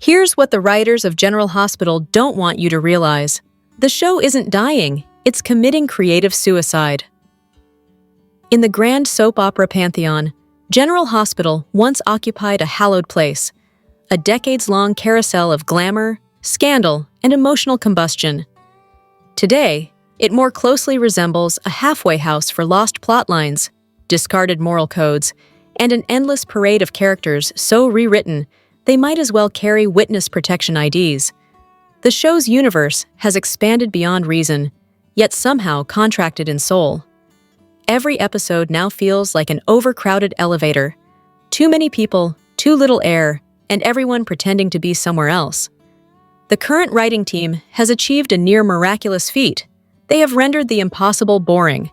Here's what the writers of General Hospital don't want you to realize. The show isn't dying, it's committing creative suicide. In the grand soap opera pantheon, General Hospital once occupied a hallowed place, a decades-long carousel of glamour, scandal, and emotional combustion. Today, it more closely resembles a halfway house for lost plotlines, discarded moral codes, and an endless parade of characters so rewritten they might as well carry witness protection IDs. The show's universe has expanded beyond reason, yet somehow contracted in soul. Every episode now feels like an overcrowded elevator. Too many people, too little air, and everyone pretending to be somewhere else. The current writing team has achieved a near miraculous feat. They have rendered the impossible boring.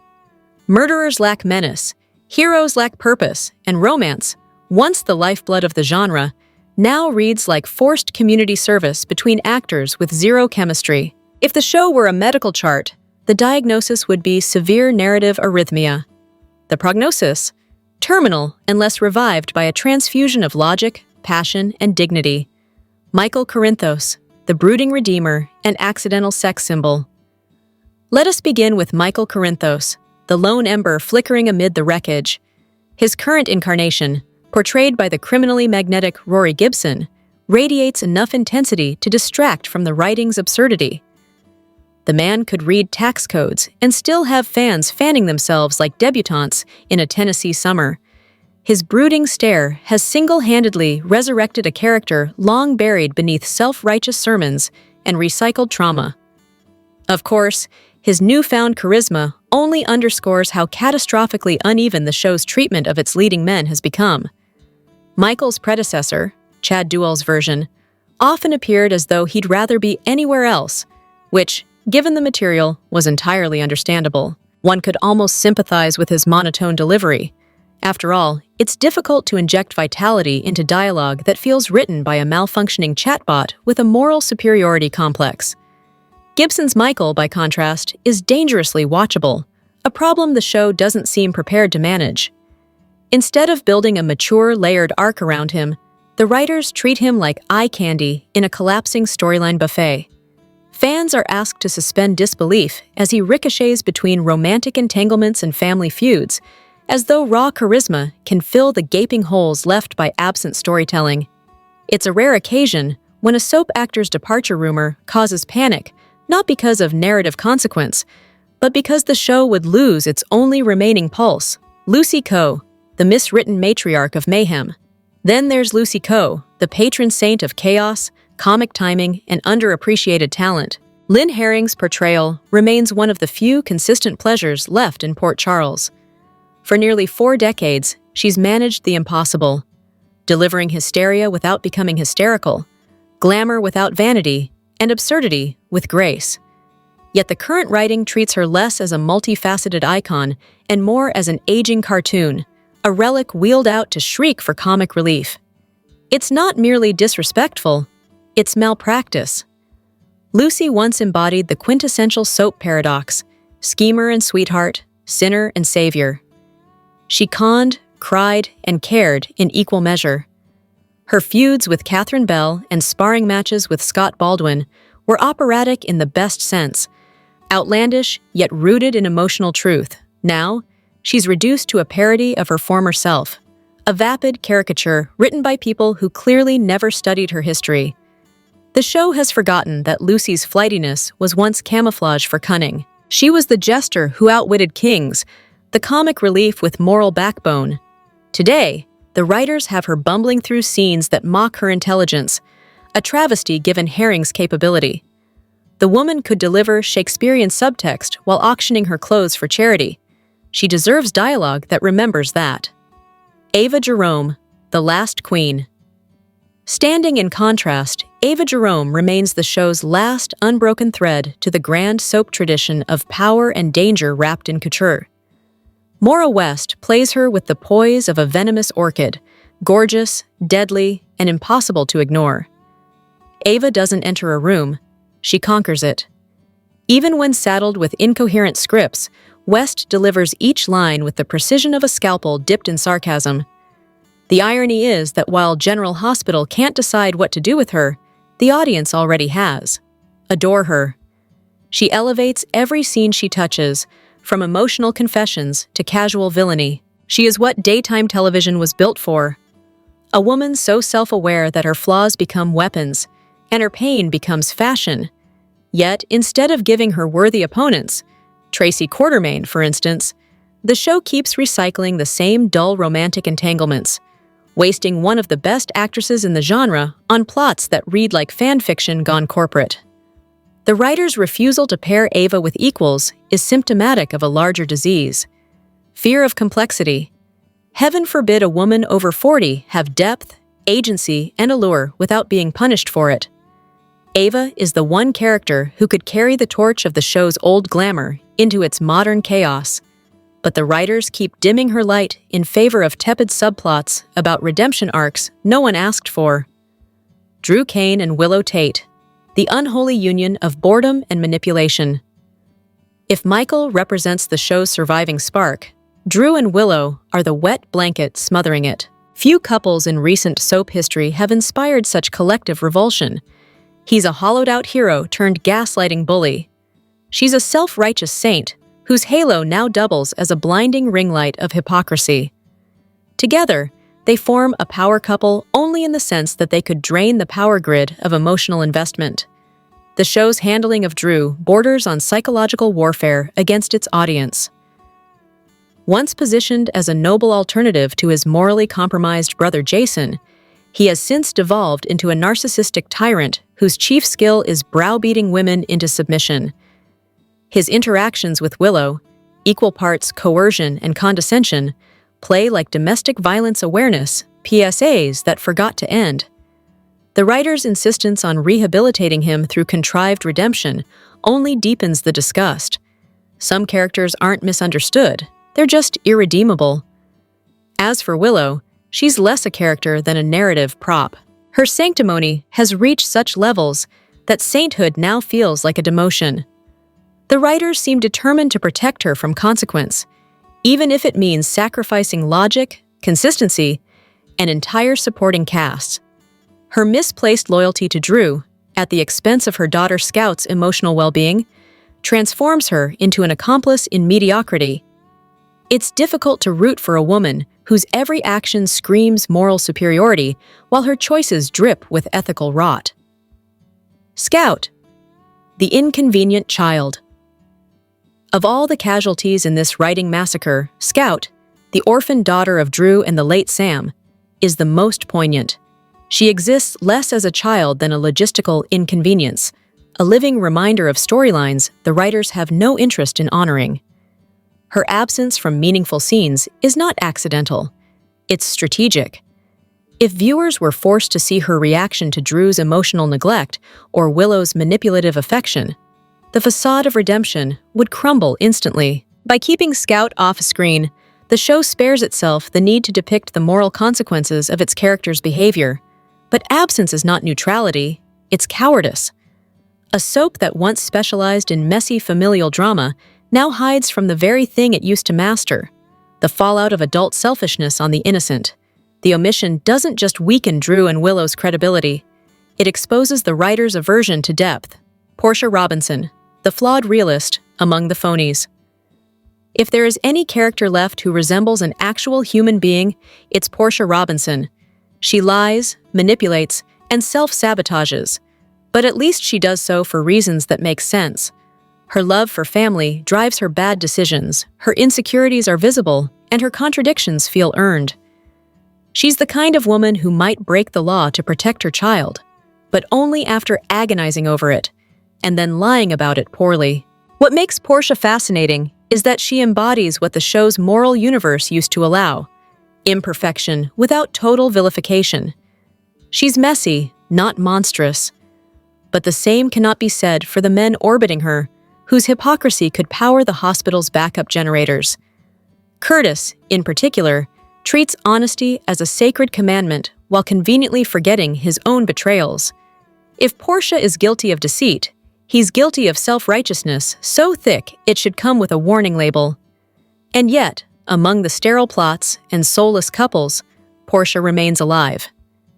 Murderers lack menace, heroes lack purpose, and romance, once the lifeblood of the genre, now reads like forced community service between actors with zero chemistry. If the show were a medical chart, the diagnosis would be severe narrative arrhythmia. The prognosis? Terminal unless revived by a transfusion of logic, passion, and dignity. Michael Corinthos, the brooding redeemer and accidental sex symbol. Let us begin with Michael Corinthos, the lone ember flickering amid the wreckage. His current incarnation, portrayed by the criminally magnetic Rory Gibson, radiates enough intensity to distract from the writing's absurdity. The man could read tax codes and still have fans fanning themselves like debutantes in a Tennessee summer. His brooding stare has single-handedly resurrected a character long buried beneath self-righteous sermons and recycled trauma. Of course, his newfound charisma only underscores how catastrophically uneven the show's treatment of its leading men has become. Michael's predecessor, Chad Duell's version, often appeared as though he'd rather be anywhere else, which, given the material, was entirely understandable. One could almost sympathize with his monotone delivery. After all, it's difficult to inject vitality into dialogue that feels written by a malfunctioning chatbot with a moral superiority complex. Gibson's Michael, by contrast, is dangerously watchable, a problem the show doesn't seem prepared to manage. Instead of building a mature, layered arc around him, the writers treat him like eye candy in a collapsing storyline buffet. Fans are asked to suspend disbelief as he ricochets between romantic entanglements and family feuds, as though raw charisma can fill the gaping holes left by absent storytelling. It's a rare occasion when a soap actor's departure rumor causes panic, not because of narrative consequence, but because the show would lose its only remaining pulse, Lucy Coe, the miswritten matriarch of mayhem. Then there's Lucy Coe, the patron saint of chaos, comic timing, and underappreciated talent. Lynn Herring's portrayal remains one of the few consistent pleasures left in Port Charles. For nearly 4 decades, she's managed the impossible, delivering hysteria without becoming hysterical, glamour without vanity, and absurdity with grace. Yet the current writing treats her less as a multifaceted icon and more as an aging cartoon, a relic wheeled out to shriek for comic relief. It's not merely disrespectful, it's malpractice. Lucy once embodied the quintessential soap paradox, schemer and sweetheart, sinner and savior. She conned, cried, and cared in equal measure. Her feuds with Catherine Bell and sparring matches with Scott Baldwin were operatic in the best sense, outlandish yet rooted in emotional truth. Now, she's reduced to a parody of her former self, a vapid caricature written by people who clearly never studied her history. The show has forgotten that Lucy's flightiness was once camouflage for cunning. She was the jester who outwitted kings, the comic relief with moral backbone. Today, the writers have her bumbling through scenes that mock her intelligence, a travesty given Herring's capability. The woman could deliver Shakespearean subtext while auctioning her clothes for charity. She deserves dialogue that remembers that. Ava Jerome, the last queen. Standing in contrast, Ava Jerome remains the show's last unbroken thread to the grand soap tradition of power and danger wrapped in couture. Maura West plays her with the poise of a venomous orchid, gorgeous, deadly, and impossible to ignore. Ava doesn't enter a room, she conquers it. Even when saddled with incoherent scripts, West delivers each line with the precision of a scalpel dipped in sarcasm. The irony is that while General Hospital can't decide what to do with her, the audience already has. Adore her. She elevates every scene she touches, from emotional confessions to casual villainy. She is what daytime television was built for. A woman so self-aware that her flaws become weapons, and her pain becomes fashion. Yet, instead of giving her worthy opponents, Tracy Quartermain, for instance, the show keeps recycling the same dull romantic entanglements, wasting one of the best actresses in the genre on plots that read like fan fiction gone corporate. The writer's refusal to pair Ava with equals is symptomatic of a larger disease: fear of complexity. Heaven forbid a woman over 40 have depth, agency, and allure without being punished for it. Ava is the one character who could carry the torch of the show's old glamour into its modern chaos, but the writers keep dimming her light in favor of tepid subplots about redemption arcs no one asked for. Drew Kane and Willow Tate, the unholy union of boredom and manipulation. If Michael represents the show's surviving spark, Drew and Willow are the wet blanket smothering it. Few couples in recent soap history have inspired such collective revulsion. He's a hollowed-out hero turned gaslighting bully. She's a self-righteous saint whose halo now doubles as a blinding ring light of hypocrisy. Together, they form a power couple only in the sense that they could drain the power grid of emotional investment. The show's handling of Drew borders on psychological warfare against its audience. Once positioned as a noble alternative to his morally compromised brother Jason, he has since devolved into a narcissistic tyrant whose chief skill is browbeating women into submission. His interactions with Willow, equal parts coercion and condescension, play like domestic violence awareness PSAs that forgot to end. The writer's insistence on rehabilitating him through contrived redemption only deepens the disgust. Some characters aren't misunderstood, they're just irredeemable. As for Willow, she's less a character than a narrative prop. Her sanctimony has reached such levels that sainthood now feels like a demotion. The writers seem determined to protect her from consequence, even if it means sacrificing logic, consistency, and entire supporting casts. Her misplaced loyalty to Drew, at the expense of her daughter Scout's emotional well-being, transforms her into an accomplice in mediocrity. It's difficult to root for a woman whose every action screams moral superiority while her choices drip with ethical rot. Scout, the inconvenient child. Of all the casualties in this writing massacre, Scout, the orphaned daughter of Drew and the late Sam, is the most poignant. She exists less as a child than a logistical inconvenience, a living reminder of storylines the writers have no interest in honoring. Her absence from meaningful scenes is not accidental. It's strategic. If viewers were forced to see her reaction to Drew's emotional neglect or Willow's manipulative affection, the facade of redemption would crumble instantly. By keeping Scout off screen, the show spares itself the need to depict the moral consequences of its characters' behavior. But absence is not neutrality, it's cowardice. A soap that once specialized in messy familial drama now hides from the very thing it used to master, the fallout of adult selfishness on the innocent. The omission doesn't just weaken Drew and Willow's credibility, it exposes the writer's aversion to depth. Portia Robinson, the flawed realist among the phonies. If there is any character left who resembles an actual human being, it's Portia Robinson. She lies, manipulates, and self-sabotages, but at least she does so for reasons that make sense. Her love for family drives her bad decisions, her insecurities are visible, and her contradictions feel earned. She's the kind of woman who might break the law to protect her child, but only after agonizing over it, and then lying about it poorly. What makes Portia fascinating is that she embodies what the show's moral universe used to allow: imperfection without total vilification. She's messy, not monstrous. But the same cannot be said for the men orbiting her, whose hypocrisy could power the hospital's backup generators. Curtis, in particular, treats honesty as a sacred commandment while conveniently forgetting his own betrayals. If Portia is guilty of deceit, he's guilty of self-righteousness so thick it should come with a warning label. And yet, among the sterile plots and soulless couples, Portia remains alive.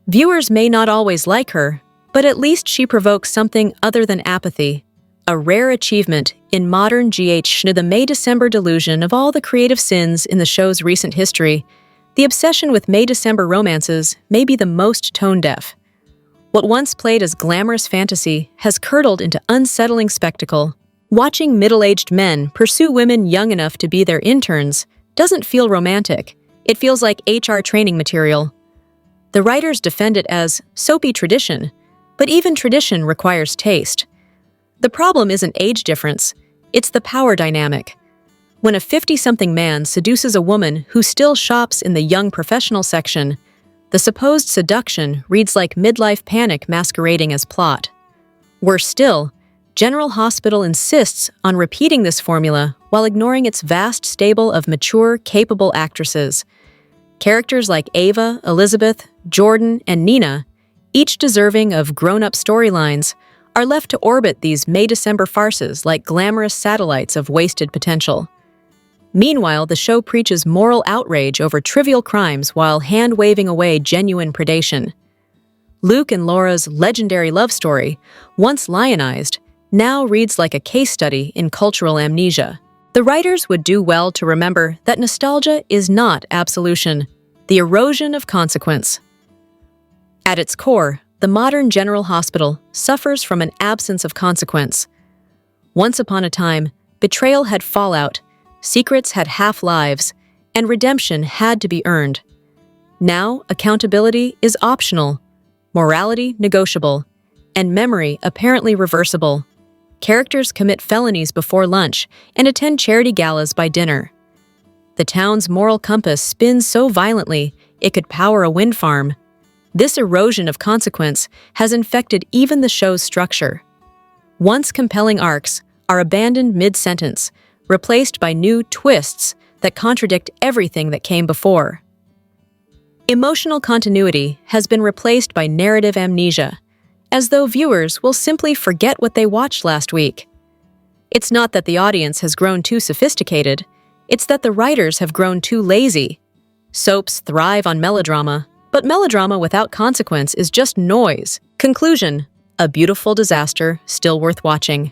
Viewers may not always like her, but at least she provokes something other than apathy, a rare achievement in modern GH. The May-December delusion of all the creative sins in the show's recent history, the obsession with May-December romances may be the most tone-deaf. What once played as glamorous fantasy has curdled into unsettling spectacle. Watching middle-aged men pursue women young enough to be their interns doesn't feel romantic. It feels like HR training material. The writers defend it as soapy tradition, but even tradition requires taste. The problem isn't age difference, it's the power dynamic. When a 50-something man seduces a woman who still shops in the young professional section, the supposed seduction reads like midlife panic masquerading as plot. Worse still, General Hospital insists on repeating this formula while ignoring its vast stable of mature, capable actresses. Characters like Ava, Elizabeth, Jordan, and Nina, each deserving of grown-up storylines, are left to orbit these May-December farces like glamorous satellites of wasted potential. Meanwhile, the show preaches moral outrage over trivial crimes while hand-waving away genuine predation. Luke and Laura's legendary love story, once lionized, now reads like a case study in cultural amnesia. The writers would do well to remember that nostalgia is not absolution, the erosion of consequence. At its core, the modern General Hospital suffers from an absence of consequence. Once upon a time, betrayal had fallout, secrets had half-lives, and redemption had to be earned. Now, accountability is optional, morality negotiable, and memory apparently reversible. Characters commit felonies before lunch and attend charity galas by dinner. The town's moral compass spins so violently it could power a wind farm. This erosion of consequence has infected even the show's structure. Once compelling arcs are abandoned mid-sentence, replaced by new twists that contradict everything that came before. Emotional continuity has been replaced by narrative amnesia, as though viewers will simply forget what they watched last week. It's not that the audience has grown too sophisticated, it's that the writers have grown too lazy. Soaps thrive on melodrama, but melodrama without consequence is just noise. Conclusion: a beautiful disaster, still worth watching.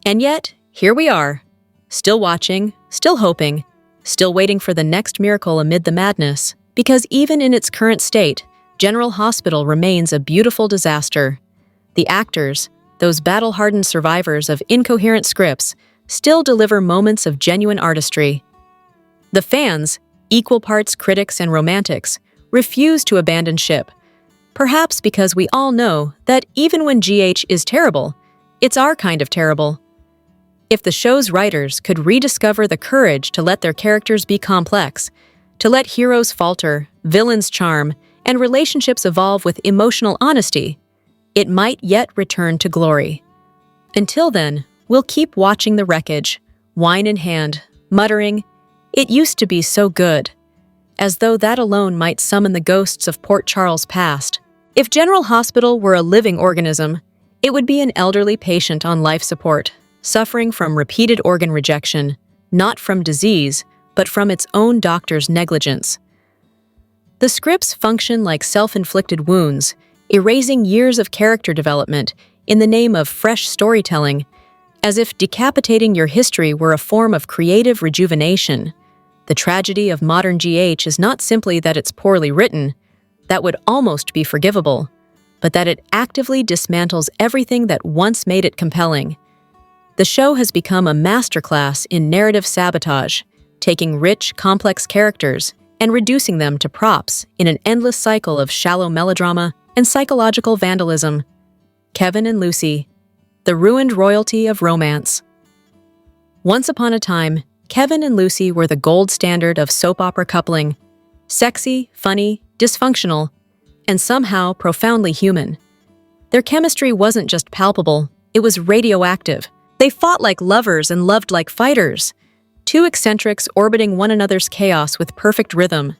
And yet, here we are, still watching, still hoping, still waiting for the next miracle amid the madness, because even in its current state, General Hospital remains a beautiful disaster. The actors, those battle-hardened survivors of incoherent scripts, still deliver moments of genuine artistry. The fans, equal parts critics and romantics, refuse to abandon ship, perhaps because we all know that even when GH is terrible, it's our kind of terrible. If the show's writers could rediscover the courage to let their characters be complex, to let heroes falter, villains charm, and relationships evolve with emotional honesty, it might yet return to glory. Until then, we'll keep watching the wreckage, wine in hand, muttering, "It used to be so good," as though that alone might summon the ghosts of Port Charles' past. If General Hospital were a living organism, it would be an elderly patient on life support, suffering from repeated organ rejection, not from disease, but from its own doctor's negligence. The scripts function like self-inflicted wounds, erasing years of character development in the name of fresh storytelling, as if decapitating your history were a form of creative rejuvenation. The tragedy of modern GH is not simply that it's poorly written, that would almost be forgivable, but that it actively dismantles everything that once made it compelling. The show has become a masterclass in narrative sabotage, taking rich, complex characters and reducing them to props in an endless cycle of shallow melodrama and psychological vandalism. Kevin and Lucy, the ruined royalty of romance. Once upon a time, Kevin and Lucy were the gold standard of soap opera coupling, sexy, funny, dysfunctional, and somehow profoundly human. Their chemistry wasn't just palpable, it was radioactive. They fought like lovers and loved like fighters, two eccentrics orbiting one another's chaos with perfect rhythm.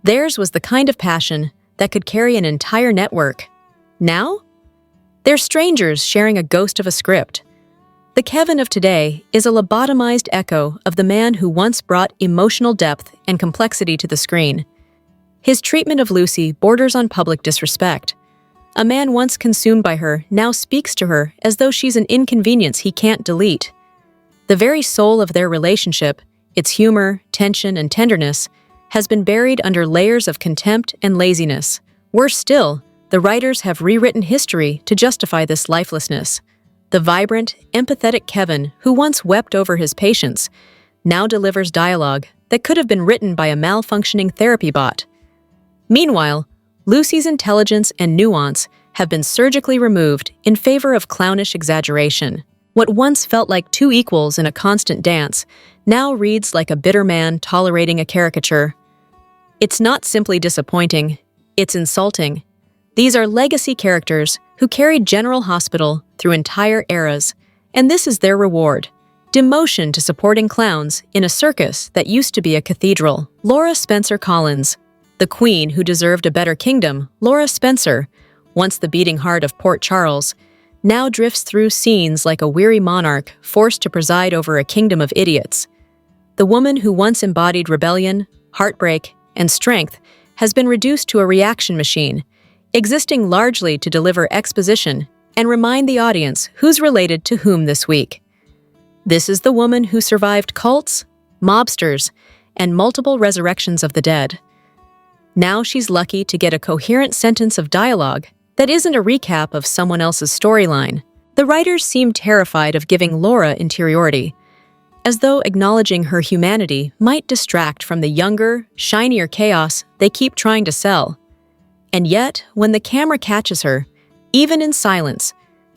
Theirs was the kind of passion that could carry an entire network. Now? They're strangers sharing a ghost of a script. The Kevin of today is a lobotomized echo of the man who once brought emotional depth and complexity to the screen. His treatment of Lucy borders on public disrespect. A man once consumed by her now speaks to her as though she's an inconvenience he can't delete. The very soul of their relationship, its humor, tension, and tenderness, has been buried under layers of contempt and laziness. Worse still, the writers have rewritten history to justify this lifelessness. The vibrant, empathetic Kevin, who once wept over his patients, now delivers dialogue that could have been written by a malfunctioning therapy bot. Meanwhile, Lucy's intelligence and nuance have been surgically removed in favor of clownish exaggeration. What once felt like two equals in a constant dance now reads like a bitter man tolerating a caricature. It's not simply disappointing, it's insulting. These are legacy characters who carried General Hospital through entire eras, and this is their reward: demotion to supporting clowns in a circus that used to be a cathedral. Laura Spencer Collins, the queen who deserved a better kingdom, Laura Spencer, once the beating heart of Port Charles, now drifts through scenes like a weary monarch forced to preside over a kingdom of idiots. The woman who once embodied rebellion, heartbreak, and strength has been reduced to a reaction machine, existing largely to deliver exposition and remind the audience who's related to whom this week. This is the woman who survived cults, mobsters, and multiple resurrections of the dead. Now she's lucky to get a coherent sentence of dialogue that isn't a recap of someone else's storyline. The writers seem terrified of giving Laura interiority, as though acknowledging her humanity might distract from the younger, shinier chaos they keep trying to sell. And yet, when the camera catches her, even in silence,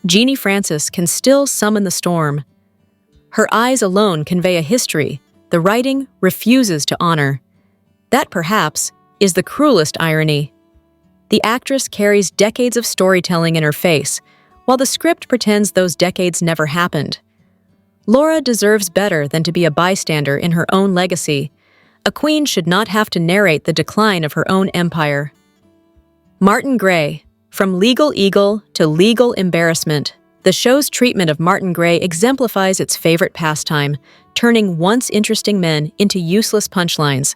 Jeannie Francis can still summon the storm. Her eyes alone convey a history the writing refuses to honor. That, perhaps, is the cruelest irony. The actress carries decades of storytelling in her face, while the script pretends those decades never happened. Laura deserves better than to be a bystander in her own legacy. A queen should not have to narrate the decline of her own empire. Martin Gray, from legal eagle to legal embarrassment, the show's treatment of Martin Gray exemplifies its favorite pastime, turning once interesting men into useless punchlines.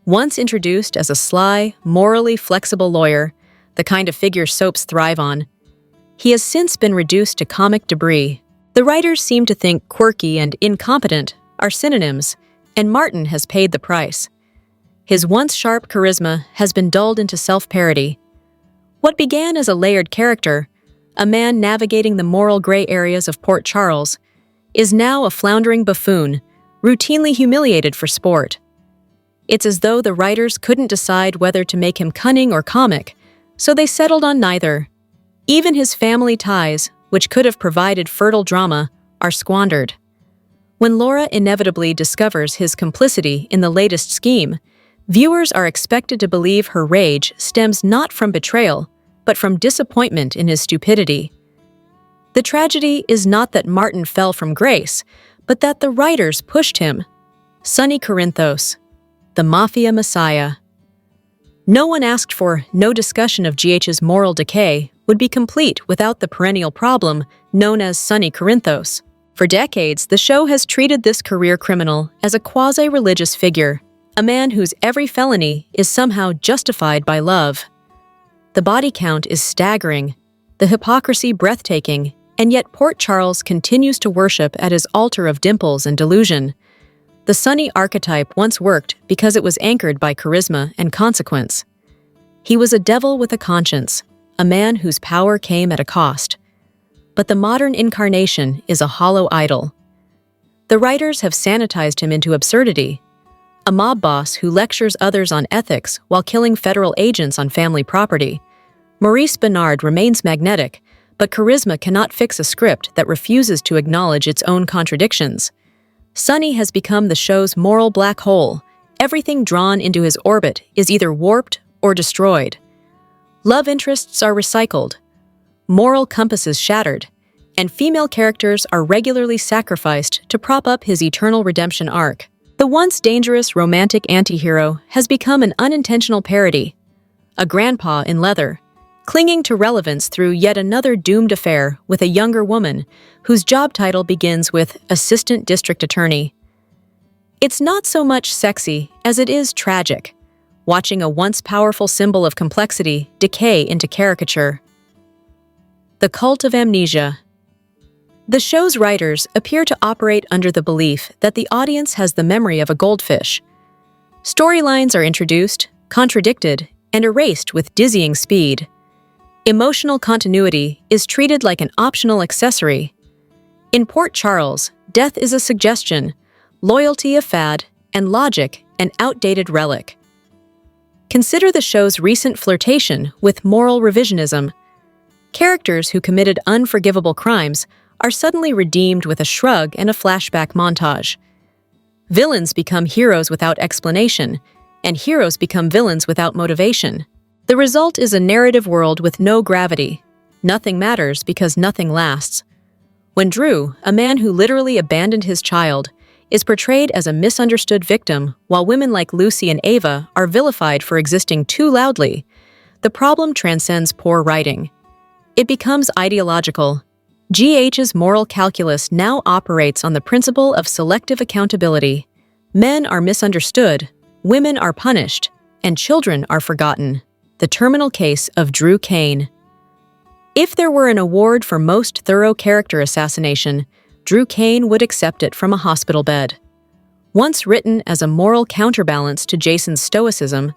Once introduced as a sly, morally flexible lawyer, the kind of figure soaps thrive on, he has since been reduced to comic debris. The writers seem to think quirky and incompetent are synonyms, and Martin has paid the price. His once sharp charisma has been dulled into self-parody. What began as a layered character, a man navigating the moral gray areas of Port Charles, is now a floundering buffoon, routinely humiliated for sport. It's as though the writers couldn't decide whether to make him cunning or comic, so they settled on neither. Even his family ties, which could have provided fertile drama, are squandered. When Laura inevitably discovers his complicity in the latest scheme, viewers are expected to believe her rage stems not from betrayal, but from disappointment in his stupidity. The tragedy is not that Martin fell from grace, but that the writers pushed him. Sonny Corinthos, the Mafia Messiah. No one asked for. No discussion of GH's moral decay would be complete without the perennial problem known as Sonny Corinthos. For decades, the show has treated this career criminal as a quasi-religious figure, a man whose every felony is somehow justified by love. The body count is staggering, the hypocrisy breathtaking, and yet Port Charles continues to worship at his altar of dimples and delusion. The Sonny archetype once worked because it was anchored by charisma and consequence. He was a devil with a conscience, a man whose power came at a cost. But the modern incarnation is a hollow idol. The writers have sanitized him into absurdity, a mob boss who lectures others on ethics while killing federal agents on family property. Maurice Benard remains magnetic, but charisma cannot fix a script that refuses to acknowledge its own contradictions. Sonny has become the show's moral black hole. Everything drawn into his orbit is either warped or destroyed. Love interests are recycled, moral compasses shattered, and female characters are regularly sacrificed to prop up his eternal redemption arc. The once dangerous romantic antihero has become an unintentional parody, a grandpa in leather, clinging to relevance through yet another doomed affair with a younger woman whose job title begins with Assistant District Attorney. It's not so much sexy as it is tragic. watching a once powerful symbol of complexity decay into caricature. The cult of amnesia. The show's writers appear to operate under the belief that the audience has the memory of a goldfish. Storylines are introduced, contradicted, and erased with dizzying speed. Emotional continuity is treated like an optional accessory. In Port Charles, death is a suggestion, loyalty a fad, and logic an outdated relic. Consider the show's recent flirtation with moral revisionism. Characters who committed unforgivable crimes are suddenly redeemed with a shrug and a flashback montage. Villains become heroes without explanation, and heroes become villains without motivation. The result is a narrative world with no gravity. Nothing matters because nothing lasts. When Drew, a man who literally abandoned his child, is portrayed as a misunderstood victim, while women like Lucy and Ava are vilified for existing too loudly, the problem transcends poor writing. It becomes ideological. GH's moral calculus now operates on the principle of selective accountability. Men are misunderstood, women are punished, and children are forgotten. The terminal case of Drew Kane. If there were an award for most thorough character assassination, Drew Kane would accept it from a hospital bed. Once written as a moral counterbalance to Jason's stoicism,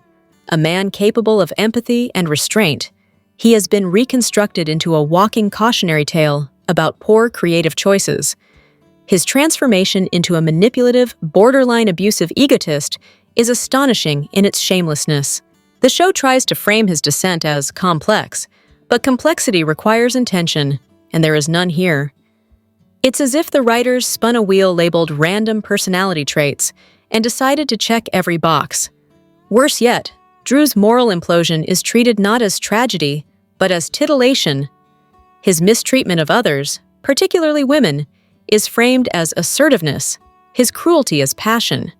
a man capable of empathy and restraint, he has been reconstructed into a walking cautionary tale about poor creative choices. His transformation into a manipulative, borderline abusive egotist is astonishing in its shamelessness. The show tries to frame his descent as complex, but complexity requires intention, and there is none here. It's as if the writers spun a wheel labeled random personality traits and decided to check every box. Worse yet, Drew's moral implosion is treated not as tragedy, but as titillation. His mistreatment of others, particularly women, is framed as assertiveness, his cruelty as passion.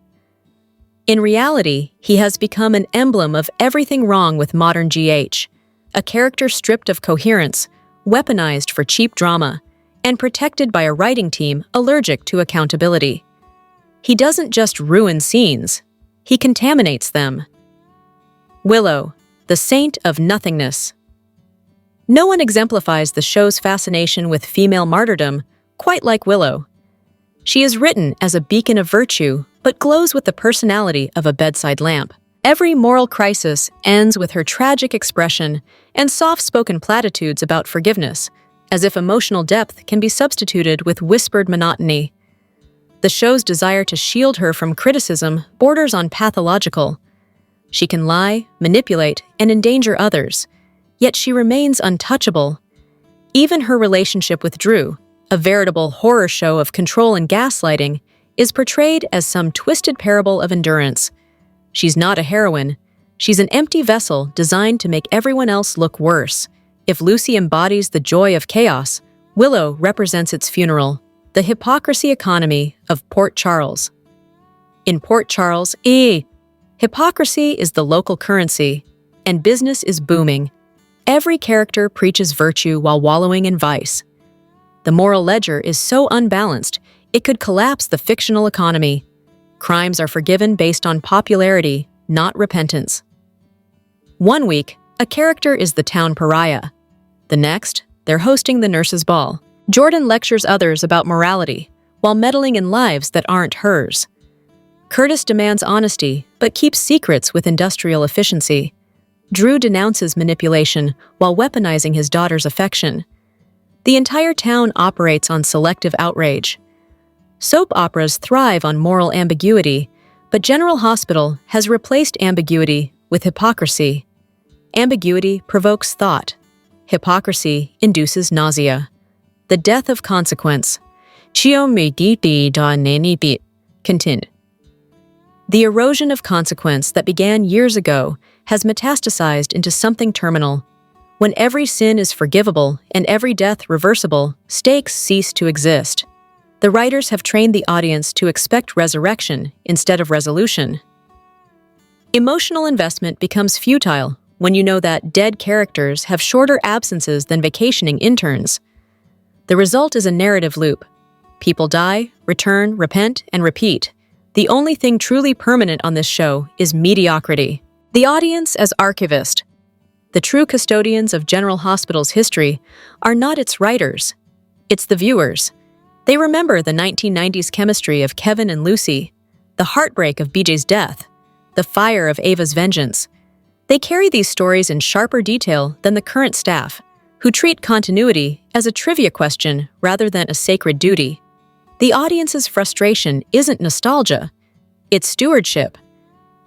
In reality, he has become an emblem of everything wrong with modern GH, a character stripped of coherence, weaponized for cheap drama, and protected by a writing team allergic to accountability. He doesn't just ruin scenes, he contaminates them. Willow, the saint of nothingness. No one exemplifies the show's fascination with female martyrdom quite like Willow. She is written as a beacon of virtue, but glows with the personality of a bedside lamp. Every moral crisis ends with her tragic expression and soft-spoken platitudes about forgiveness, as if emotional depth can be substituted with whispered monotony. The show's desire to shield her from criticism borders on pathological. She can lie, manipulate, and endanger others, yet she remains untouchable. Even her relationship with Drew, a veritable horror show of control and gaslighting, is portrayed as some twisted parable of endurance. She's not a heroine. She's an empty vessel designed to make everyone else look worse. If Lucy embodies the joy of chaos, Willow represents its funeral, the hypocrisy economy of Port Charles. In Port Charles, hypocrisy is the local currency, and business is booming. Every character preaches virtue while wallowing in vice. The moral ledger is so unbalanced, it could collapse the fictional economy. Crimes are forgiven based on popularity, not repentance. One week, a character is the town pariah. The next, they're hosting the nurses' ball. Jordan lectures others about morality, while meddling in lives that aren't hers. Curtis demands honesty, but keeps secrets with industrial efficiency. Drew denounces manipulation while weaponizing his daughter's affection. The entire town operates on selective outrage. Soap operas thrive on moral ambiguity, but General Hospital has replaced ambiguity with hypocrisy. Ambiguity provokes thought. Hypocrisy induces nausea. The death of consequence. Continued. The erosion of consequence that began years ago has metastasized into something terminal. When every sin is forgivable and every death reversible, stakes cease to exist. The writers have trained the audience to expect resurrection instead of resolution. Emotional investment becomes futile when you know that dead characters have shorter absences than vacationing interns. The result is a narrative loop. People die, return, repent, and repeat. The only thing truly permanent on this show is mediocrity. The audience as archivist. The true custodians of General Hospital's history are not its writers, it's the viewers. They remember the 1990s chemistry of Kevin and Lucy, the heartbreak of BJ's death, the fire of Ava's vengeance. They carry these stories in sharper detail than the current staff, who treat continuity as a trivia question rather than a sacred duty. The audience's frustration isn't nostalgia, it's stewardship.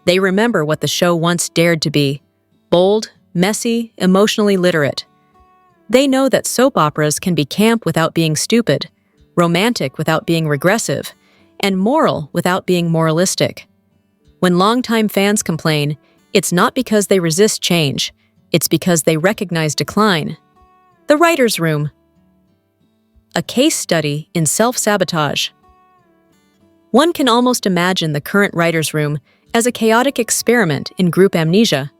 They remember what the show once dared to be: bold, messy, emotionally literate. They know that soap operas can be camp without being stupid, romantic without being regressive, and moral without being moralistic. When longtime fans complain, it's not because they resist change, it's because they recognize decline. The writer's room. A case study in self-sabotage. One can almost imagine the current writer's room as a chaotic experiment in group amnesia.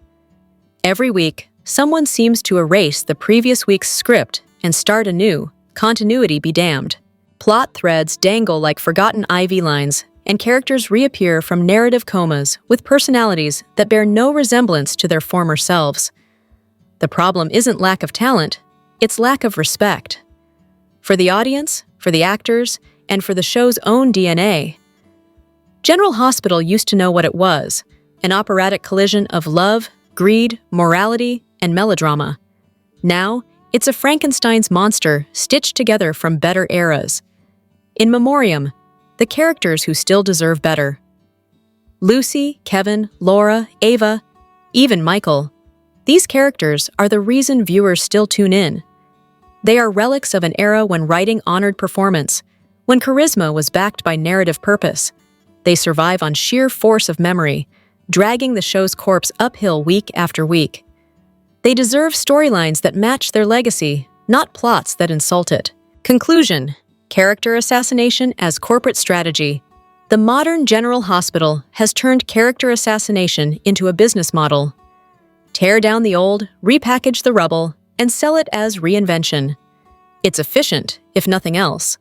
Every week, someone seems to erase the previous week's script and start anew, continuity be damned. Plot threads dangle like forgotten IV lines, and characters reappear from narrative comas with personalities that bear no resemblance to their former selves. The problem isn't lack of talent, it's lack of respect. For the audience, for the actors, and for the show's own DNA. General Hospital used to know what it was: an operatic collision of love, greed, morality, and melodrama. Now, it's a Frankenstein's monster stitched together from better eras. In memoriam, the characters who still deserve better. Lucy, Kevin, Laura, Ava, even Michael. These characters are the reason viewers still tune in. They are relics of an era when writing honored performance, when charisma was backed by narrative purpose. They survive on sheer force of memory, dragging the show's corpse uphill week after week. They deserve storylines that match their legacy, not plots that insult it. Conclusion: character assassination as corporate strategy. The modern General Hospital has turned character assassination into a business model. Tear down the old, repackage the rubble, and sell it as reinvention. It's efficient, if nothing else.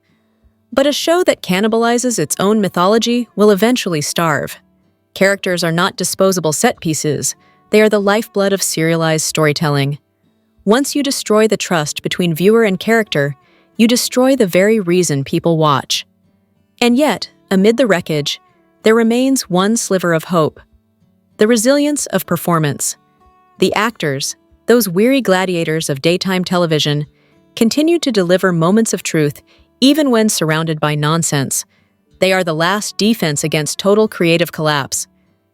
But a show that cannibalizes its own mythology will eventually starve. Characters are not disposable set pieces, they are the lifeblood of serialized storytelling. Once you destroy the trust between viewer and character, you destroy the very reason people watch. And yet, amid the wreckage, there remains one sliver of hope: the resilience of performance. The actors, those weary gladiators of daytime television, continue to deliver moments of truth even when surrounded by nonsense. They are the last defense against total creative collapse.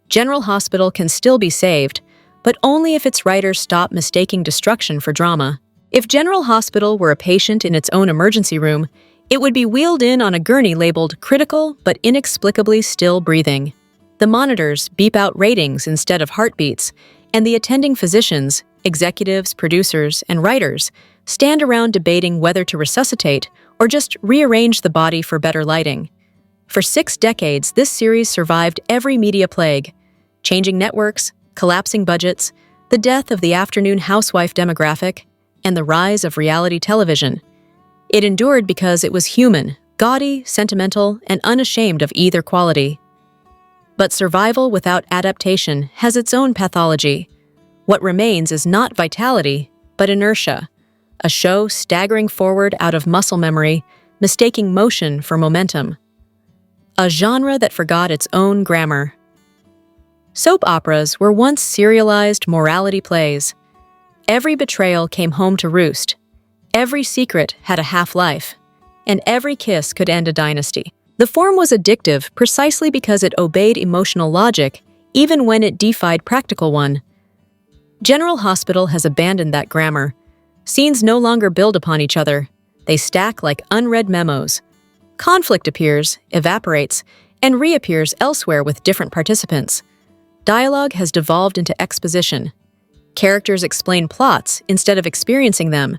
General Hospital can still be saved, but only if its writers stop mistaking destruction for drama. If General Hospital were a patient in its own emergency room, it would be wheeled in on a gurney labeled critical but inexplicably still breathing. The monitors beep out ratings instead of heartbeats, and the attending physicians, executives, producers, and writers stand around debating whether to resuscitate or just rearrange the body for better lighting. For 6 decades, this series survived every media plague: changing networks, collapsing budgets, the death of the afternoon housewife demographic, and the rise of reality television. It endured because it was human, gaudy, sentimental, and unashamed of either quality. But survival without adaptation has its own pathology. What remains is not vitality, but inertia. A show staggering forward out of muscle memory, mistaking motion for momentum. A genre that forgot its own grammar. Soap operas were once serialized morality plays. Every betrayal came home to roost. Every secret had a half-life. And every kiss could end a dynasty. The form was addictive precisely because it obeyed emotional logic, even when it defied practical one. General Hospital has abandoned that grammar. Scenes no longer build upon each other. They stack like unread memos. Conflict appears, evaporates, and reappears elsewhere with different participants. Dialogue has devolved into exposition. Characters explain plots instead of experiencing them.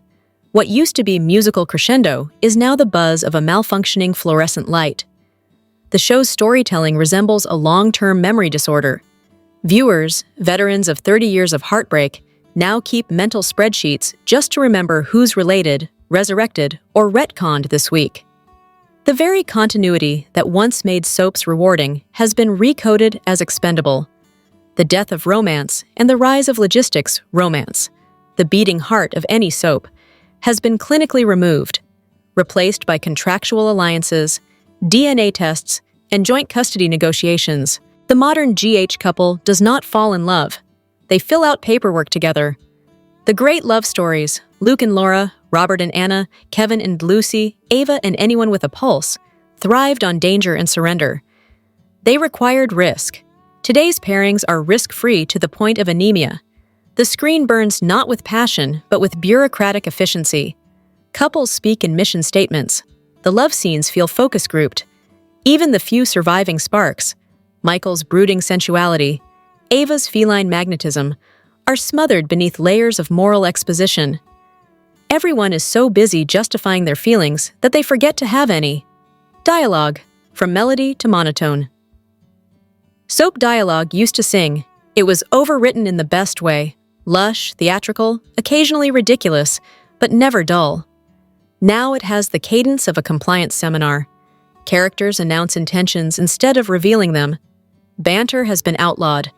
What used to be musical crescendo is now the buzz of a malfunctioning fluorescent light. The show's storytelling resembles a long-term memory disorder. Viewers, veterans of 30 years of heartbreak, now keep mental spreadsheets just to remember who's related, resurrected, or retconned this week. The very continuity that once made soaps rewarding has been recoded as expendable. the death of romance and the rise of logistics romance, the beating heart of any soap, has been clinically removed, replaced by contractual alliances, DNA tests, and joint custody negotiations. The modern GH couple does not fall in love. They fill out paperwork together. The great love stories, Luke and Laura, Robert and Anna, Kevin and Lucy, Ava and anyone with a pulse, thrived on danger and surrender. They required risk. Today's pairings are risk-free to the point of anemia. The screen burns not with passion, but with bureaucratic efficiency. Couples speak in mission statements. The love scenes feel focus-grouped. Even the few surviving sparks, Michael's brooding sensuality, Ava's feline magnetism, are smothered beneath layers of moral exposition. Everyone is so busy justifying their feelings that they forget to have any. Dialogue, from melody to monotone. Soap dialogue used to sing. It was overwritten in the best way, lush, theatrical, occasionally ridiculous, but never dull. Now it has the cadence of a compliance seminar. Characters announce intentions instead of revealing them. Banter has been outlawed.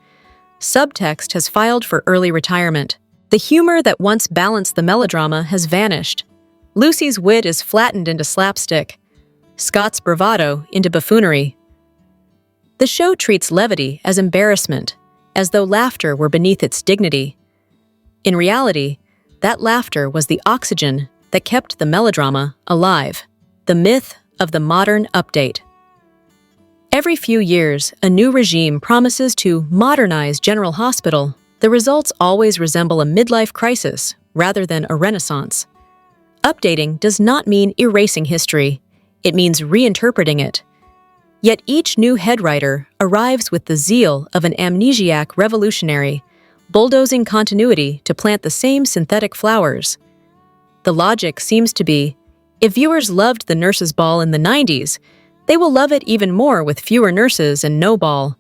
Subtext has filed for early retirement. The humor that once balanced the melodrama has vanished. Lucy's wit is flattened into slapstick. Scott's bravado into buffoonery. The show treats levity as embarrassment, as though laughter were beneath its dignity. In reality, that laughter was the oxygen that kept the melodrama alive. The myth of the modern update. Every few years, a new regime promises to modernize General Hospital. The results always resemble a midlife crisis rather than a renaissance. Updating does not mean erasing history. It means reinterpreting it. Yet each new head writer arrives with the zeal of an amnesiac revolutionary, bulldozing continuity to plant the same synthetic flowers. The logic seems to be, if viewers loved the nurses' ball in the 90s, they will love it even more with fewer nurses and no ball.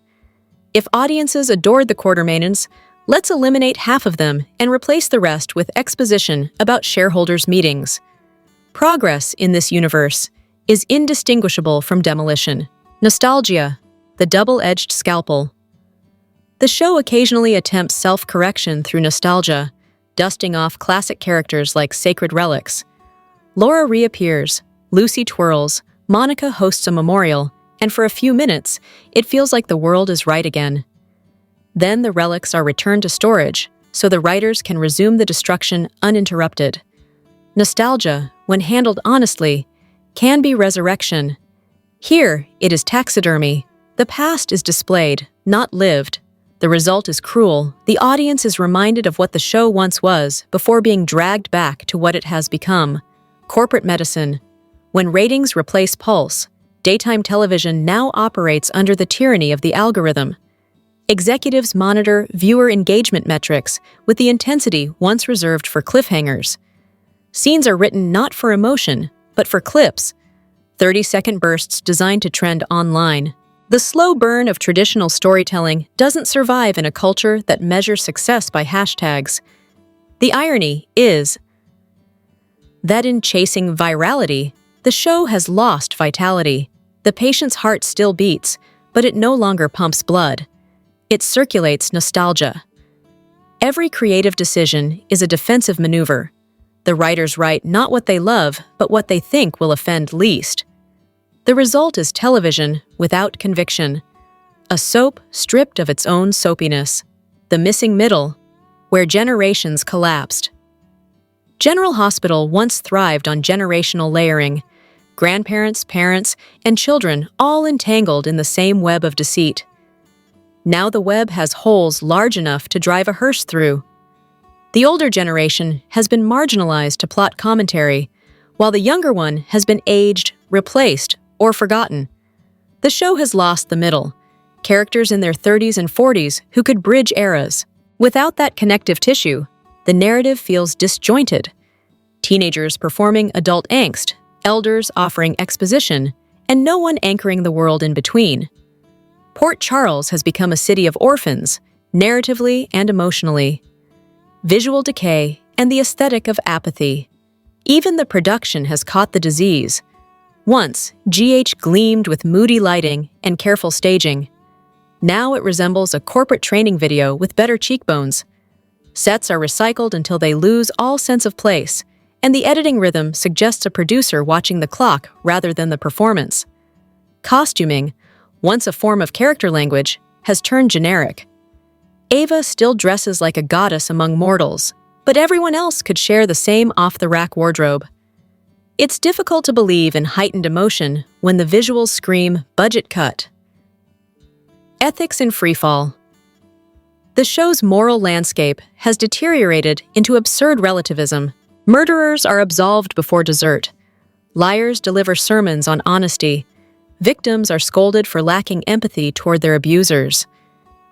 If audiences adored the Quartermainens, let's eliminate half of them and replace the rest with exposition about shareholders' meetings. Progress in this universe is indistinguishable from demolition. Nostalgia, the double-edged scalpel. The show occasionally attempts self-correction through nostalgia, dusting off classic characters like sacred relics. Laura reappears, Lucy twirls, Monica hosts a memorial, and for a few minutes, it feels like the world is right again. Then the relics are returned to storage, so the writers can resume the destruction uninterrupted. Nostalgia, when handled honestly, can be resurrection. Here, it is taxidermy. The past is displayed, not lived. The result is cruel. The audience is reminded of what the show once was before being dragged back to what it has become. Corporate medicine. When ratings replace pulse, daytime television now operates under the tyranny of the algorithm. Executives monitor viewer engagement metrics with the intensity once reserved for cliffhangers. Scenes are written not for emotion, but for clips. 30-second bursts designed to trend online. The slow burn of traditional storytelling doesn't survive in a culture that measures success by hashtags. The irony is that in chasing virality, the show has lost vitality. The patient's heart still beats, but it no longer pumps blood. It circulates nostalgia. Every creative decision is a defensive maneuver. The writers write not what they love, but what they think will offend least. The result is television without conviction. A soap stripped of its own soapiness. The missing middle, where generations collapsed. General Hospital once thrived on generational layering. Grandparents, parents, and children all entangled in the same web of deceit. Now the web has holes large enough to drive a hearse through. The older generation has been marginalized to plot commentary, while the younger one has been aged, replaced, or forgotten. The show has lost the middle, characters in their 30s and 40s who could bridge eras. Without that connective tissue, the narrative feels disjointed. Teenagers performing adult angst, elders offering exposition, and no one anchoring the world in between. Port Charles has become a city of orphans, narratively and emotionally. Visual decay and the aesthetic of apathy. Even the production has caught the disease. Once, GH gleamed with moody lighting and careful staging. Now it resembles a corporate training video with better cheekbones. Sets are recycled until they lose all sense of place, and the editing rhythm suggests a producer watching the clock rather than the performance. Costuming, once a form of character language, has turned generic. Ava still dresses like a goddess among mortals, but everyone else could share the same off-the-rack wardrobe. It's difficult to believe in heightened emotion when the visuals scream budget cut. Ethics in freefall. The show's moral landscape has deteriorated into absurd relativism. Murderers are absolved before dessert. Liars deliver sermons on honesty. Victims are scolded for lacking empathy toward their abusers.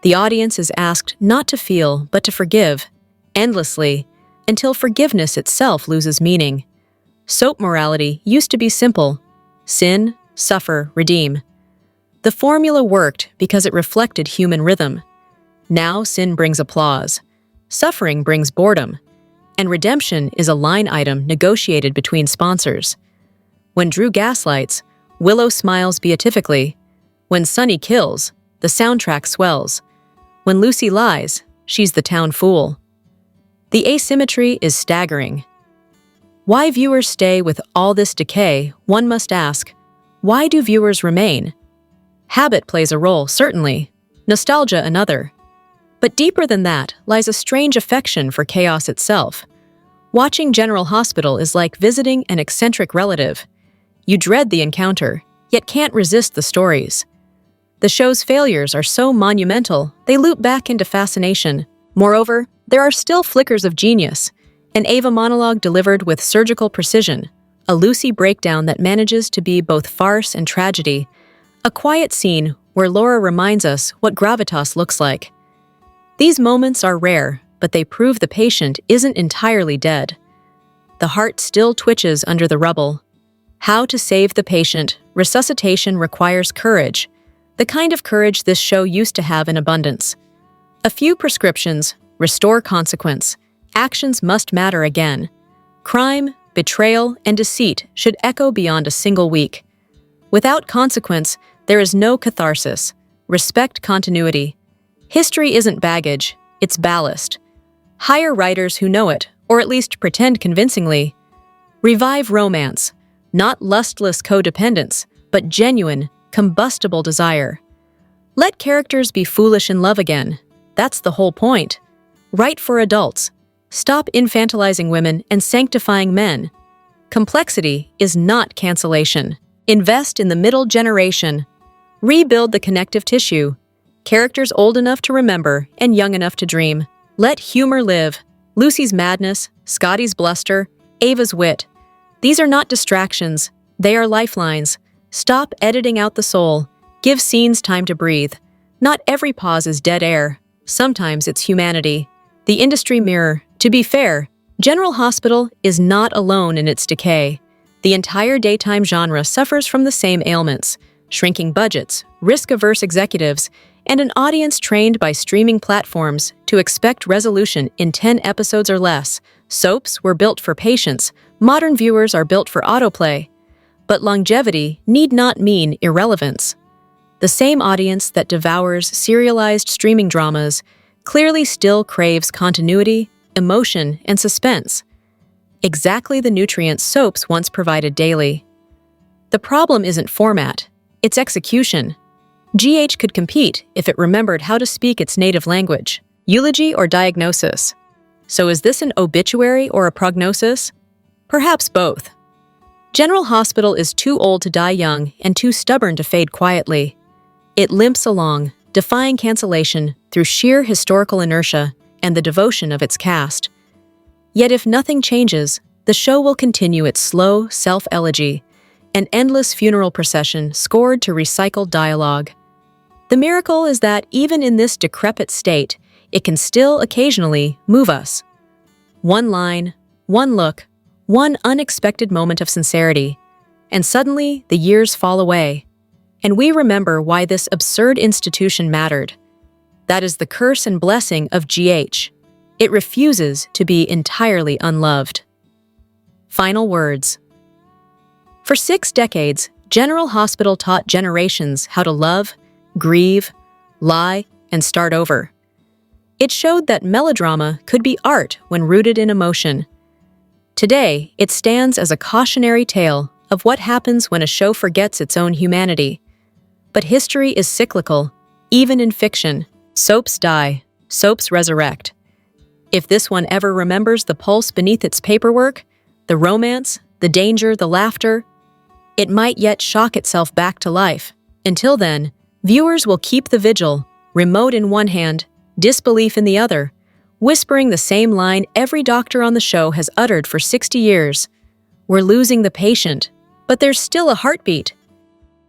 The audience is asked not to feel, but to forgive, endlessly, until forgiveness itself loses meaning. Soap morality used to be simple: sin, suffer, redeem. The formula worked because it reflected human rhythm. Now sin brings applause, suffering brings boredom, and redemption is a line item negotiated between sponsors. When Drew gaslights, Willow smiles beatifically. When Sonny kills, the soundtrack swells. When Lucy lies, she's the town fool. The asymmetry is staggering. Why viewers stay with all this decay, one must ask, why do viewers remain? Habit plays a role, certainly. Nostalgia another. But deeper than that lies a strange affection for chaos itself. Watching General Hospital is like visiting an eccentric relative. You dread the encounter, yet can't resist the stories. The show's failures are so monumental, they loop back into fascination. Moreover, there are still flickers of genius. An Ava monologue delivered with surgical precision, a Lucy breakdown that manages to be both farce and tragedy, a quiet scene where Laura reminds us what gravitas looks like. These moments are rare, but they prove the patient isn't entirely dead. The heart still twitches under the rubble. How to save the patient? Resuscitation requires courage, the kind of courage this show used to have in abundance. A few prescriptions: restore consequence. Actions must matter again. Crime, betrayal, and deceit should echo beyond a single week. Without consequence, there is no catharsis. Respect continuity. History isn't baggage, it's ballast. Hire writers who know it, or at least pretend convincingly. Revive romance, not lustless codependence, but genuine, combustible desire. Let characters be foolish in love again. That's the whole point. Write for adults. Stop infantilizing women and sanctifying men. Complexity is not cancellation. Invest in the middle generation. Rebuild the connective tissue. Characters old enough to remember and young enough to dream. Let humor live. Lucy's madness, Scotty's bluster, Ava's wit. These are not distractions. They are lifelines. Stop editing out the soul. Give scenes time to breathe. Not every pause is dead air. Sometimes it's humanity. The industry mirror. To be fair, General Hospital is not alone in its decay. The entire daytime genre suffers from the same ailments: shrinking budgets, risk-averse executives, and an audience trained by streaming platforms to expect resolution in 10 episodes or less. Soaps were built for patience. Modern viewers are built for autoplay. But longevity need not mean irrelevance. The same audience that devours serialized streaming dramas clearly still craves continuity, emotion, and suspense. Exactly the nutrients soaps once provided daily. The problem isn't format, it's execution. GH could compete if it remembered how to speak its native language. Eulogy or diagnosis? So is this an obituary or a prognosis? Perhaps both. General Hospital is too old to die young and too stubborn to fade quietly. It limps along, defying cancellation through sheer historical inertia and the devotion of its cast. Yet if nothing changes, the show will continue its slow self-elegy, an endless funeral procession scored to recycled dialogue. The miracle is that even in this decrepit state, it can still occasionally move us. One line, one look, one unexpected moment of sincerity, and suddenly the years fall away, and we remember why this absurd institution mattered. That is the curse and blessing of GH. It refuses to be entirely unloved. Final words. For 6 decades, General Hospital taught generations how to love, grieve, lie, and start over. It showed that melodrama could be art when rooted in emotion. Today, it stands as a cautionary tale of what happens when a show forgets its own humanity. But history is cyclical, even in fiction. Soaps die, soaps resurrect. If this one ever remembers the pulse beneath its paperwork, the romance, the danger, the laughter, it might yet shock itself back to life. Until then, viewers will keep the vigil, remote in one hand, disbelief in the other, whispering the same line every doctor on the show has uttered for 60 years. We're losing the patient, but there's still a heartbeat.